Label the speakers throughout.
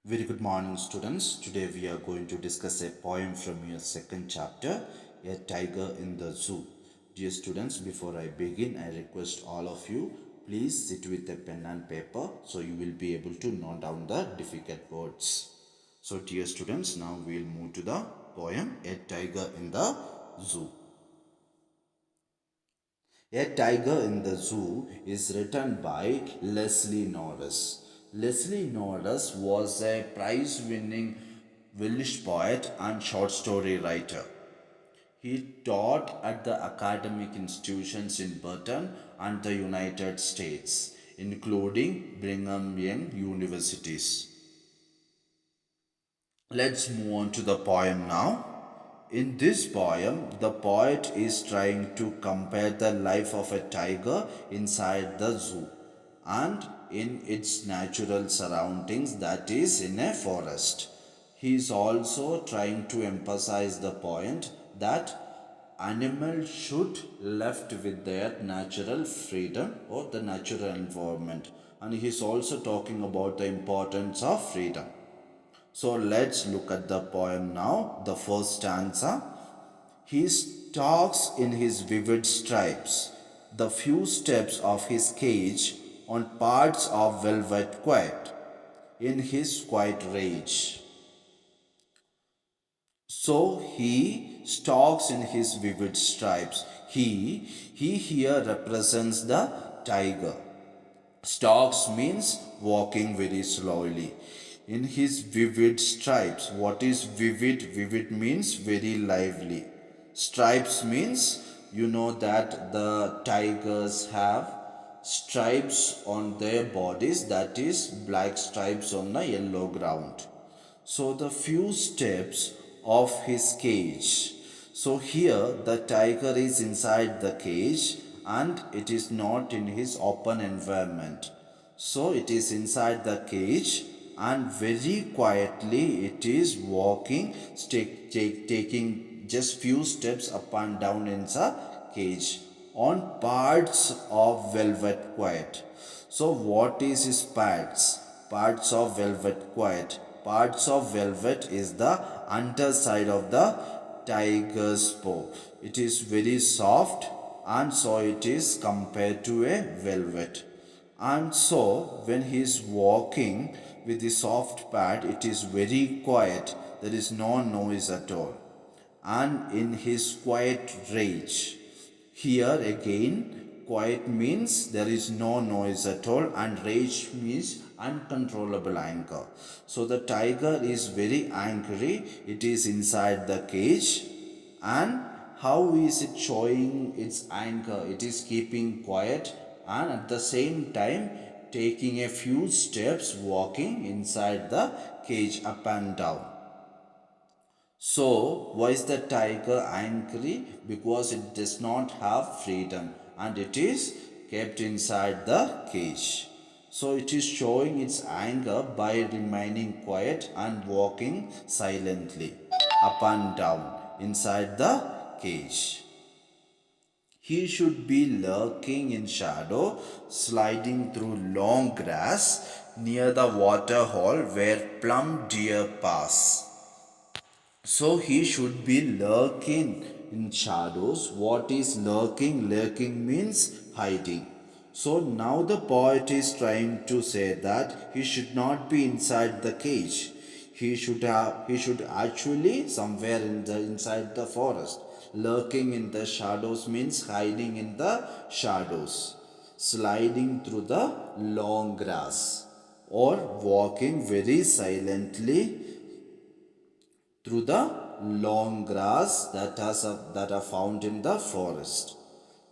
Speaker 1: Very good morning, students. Today we are going to discuss a poem from your second chapter, A Tiger in the Zoo. Dear students, before I begin, I request all of you, please sit with a pen and paper so you will be able to note down the difficult words. So, dear students, now we will move to the poem, A Tiger in the Zoo. A Tiger in the Zoo is written by Leslie Norris. Leslie Norris was a prize winning Welsh poet and short story writer. He taught at the academic institutions in Britain and the United States, including Brigham Young universities. Let's move on to the poem now. In this poem, the poet is trying to compare the life of a tiger inside the zoo and in its natural surroundings, that is, in a forest. He is also trying to emphasize the point that animals should left with their natural freedom or the natural environment, and he is also talking about the importance of freedom. So let's look at the poem now. The first stanza. He stalks in his vivid stripes, the few steps of his cage on parts of velvet quiet, in his quiet rage. So he stalks in his vivid stripes. He here represents the tiger. Stalks means walking very slowly. In his vivid stripes. What is vivid? Vivid means very lively. Stripes means you know that the tigers have stripes on their bodies, that is black stripes on a yellow ground. So the few steps of his cage. So here the tiger is inside the cage and it is not in his open environment. So it is inside the cage and very quietly it is walking, taking just few steps up and down in the cage on parts of velvet quiet. So what is his parts? Parts of velvet quiet. Parts of velvet is the underside of the tiger's paw. It is very soft and so it is compared to a velvet. And so when he is walking with the soft pad, it is very quiet. There is no noise at all. And in his quiet rage, here again, quiet means there is no noise at all, and rage means uncontrollable anger. So the tiger is very angry, it is inside the cage, and how is it showing its anger? It is keeping quiet and at the same time taking a few steps walking inside the cage up and down. So, why is the tiger angry? Because it does not have freedom and it is kept inside the cage. So, it is showing its anger by remaining quiet and walking silently up and down inside the cage. He should be lurking in shadow, sliding through long grass near the water hole where plump deer pass. So he should be lurking in shadows. What is lurking? Lurking means hiding. So now the poet is trying to say that he should not be inside the cage. He should actually somewhere in the inside the forest. Lurking in the shadows means hiding in the shadows. Sliding through the long grass or walking very silently through the long grass that are found in the forest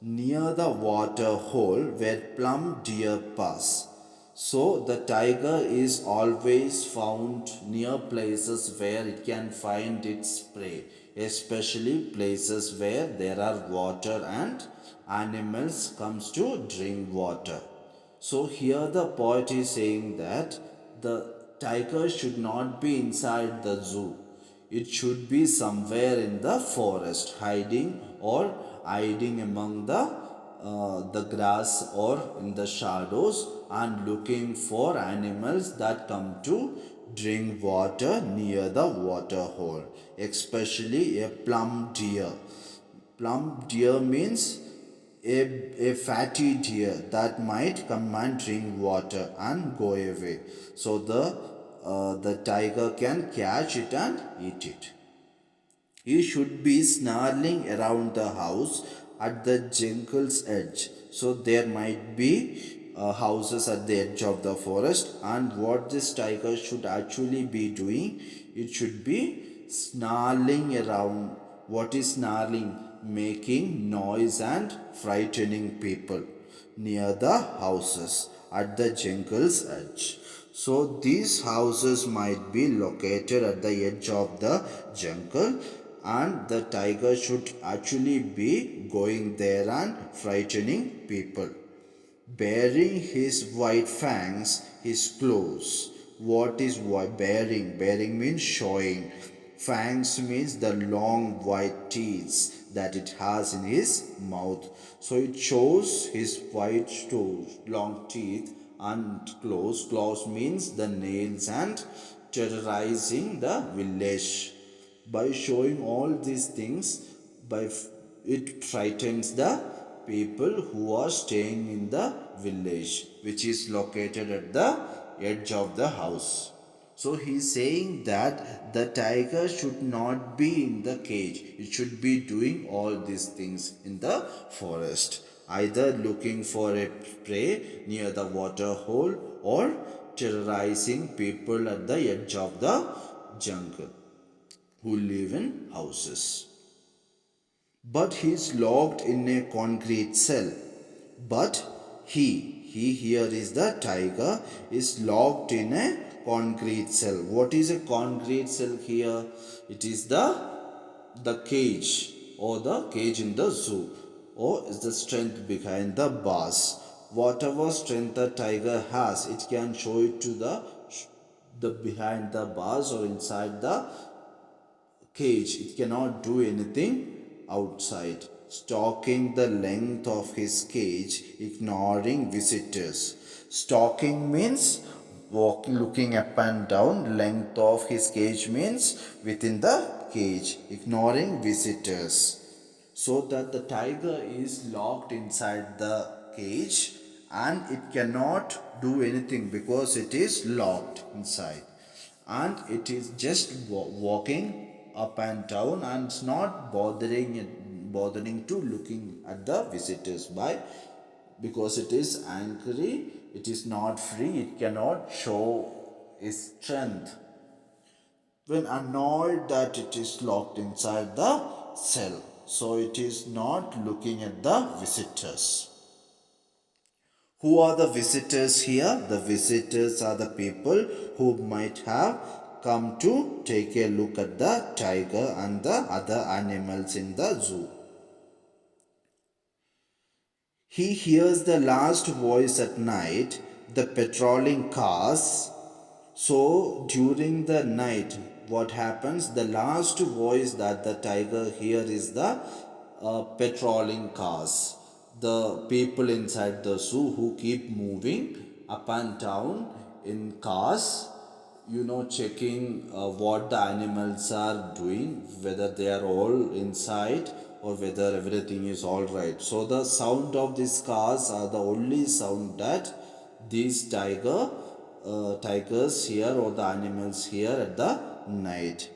Speaker 1: near the water hole where plump deer pass. So the tiger is always found near places where it can find its prey, especially places where there are water and animals comes to drink water. So here the poet is saying that the tiger should not be inside the zoo. It should be somewhere in the forest, hiding among the grass or in the shadows, and looking for animals that come to drink water near the water hole, especially a plum deer. Plum deer means a fatty deer that might come and drink water and go away. So the tiger can catch it and eat it. He should be snarling around the house at the jungle's edge. So there might be houses at the edge of the forest, and what this tiger should actually be doing, it should be snarling around. What is snarling? Making noise and frightening people near the houses at the jungle's edge. So these houses might be located at the edge of the jungle, and the tiger should actually be going there and frightening people. Baring his white fangs, his claws. What is baring? Baring means showing. Fangs means the long white teeth that it has in his mouth. So it shows his white toes, long teeth and claws. Claws means the nails and terrorizing the village. By showing all these things, it frightens the people who are staying in the village, which is located at the edge of the house. So he's saying that the tiger should not be in the cage. It should be doing all these things in the forest, either looking for a prey near the water hole or terrorizing people at the edge of the jungle who live in houses. But he is locked in a concrete cell. But he here is the tiger, is locked in a concrete cell. What is a concrete cell here? It is the cage, or the cage in the zoo, or is the strength behind the bars. Whatever strength the tiger has, it can show it to the behind the bars or inside the cage. It cannot do anything outside. Stalking the length of his cage, ignoring visitors. Stalking means walking, looking up and down. Length of his cage means within the cage, ignoring visitors. So that the tiger is locked inside the cage and it cannot do anything because it is locked inside, and it is just walking up and down, and it's not bothering to looking at the visitors by, because it is angry, it is not free, it cannot show its strength when annoyed that it is locked inside the cell. So it is not looking at the visitors. Who are the visitors here? The visitors are the people who might have come to take a look at the tiger and the other animals in the zoo. He hears the last voice at night, the patrolling cars. So during the night, what happens? The last voice that the tiger hears is the patrolling cars. The people inside the zoo who keep moving up and down in cars, checking what the animals are doing, whether they are all inside or whether everything is all right. So the sound of these cars are the only sound that these tigers hear, or the animals hear at the night,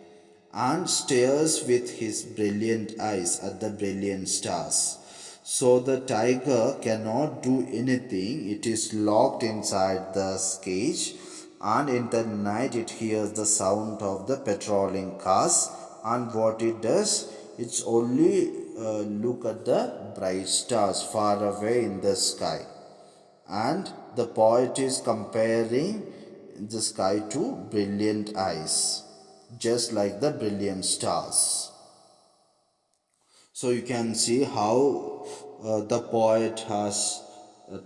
Speaker 1: and stares with his brilliant eyes at the brilliant stars. So the tiger cannot do anything. It is locked inside the cage, and in the night it hears the sound of the patrolling cars, and what it does, it's only look at the bright stars far away in the sky. And the poet is comparing the sky to brilliant eyes, just like the brilliant stars. So you can see how the poet has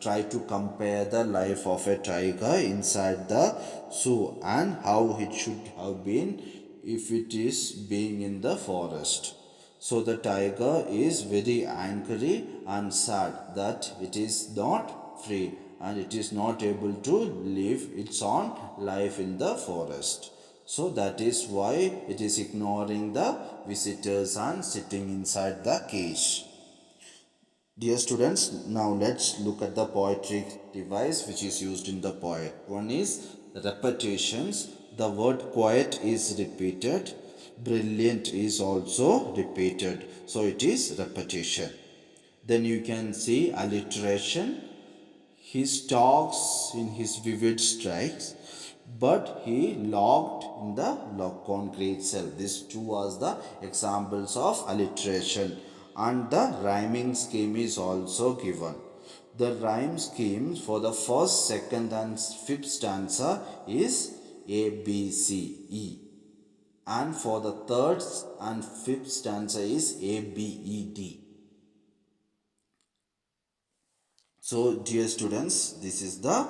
Speaker 1: tried to compare the life of a tiger inside the zoo and how it should have been if it is being in the forest. So the tiger is very angry and sad that it is not free, and it is not able to live its own life in the forest. So that is why it is ignoring the visitors and sitting inside the cage. Dear students, now let's look at the poetic device which is used in the poem. One is repetitions. The word quiet is repeated. Brilliant is also repeated. So it is repetition. Then you can see alliteration. He stalks in his vivid strikes, but he locked in the concrete cell. These two are the examples of alliteration, and the rhyming scheme is also given. The rhyme scheme for the first, second, and fifth stanza is A, B, C, E, and for the third and fifth stanza is A, B, E, D. So, dear students, this is the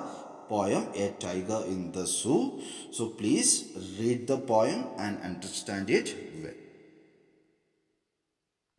Speaker 1: poem A Tiger in the Zoo. So, please read the poem and understand it well.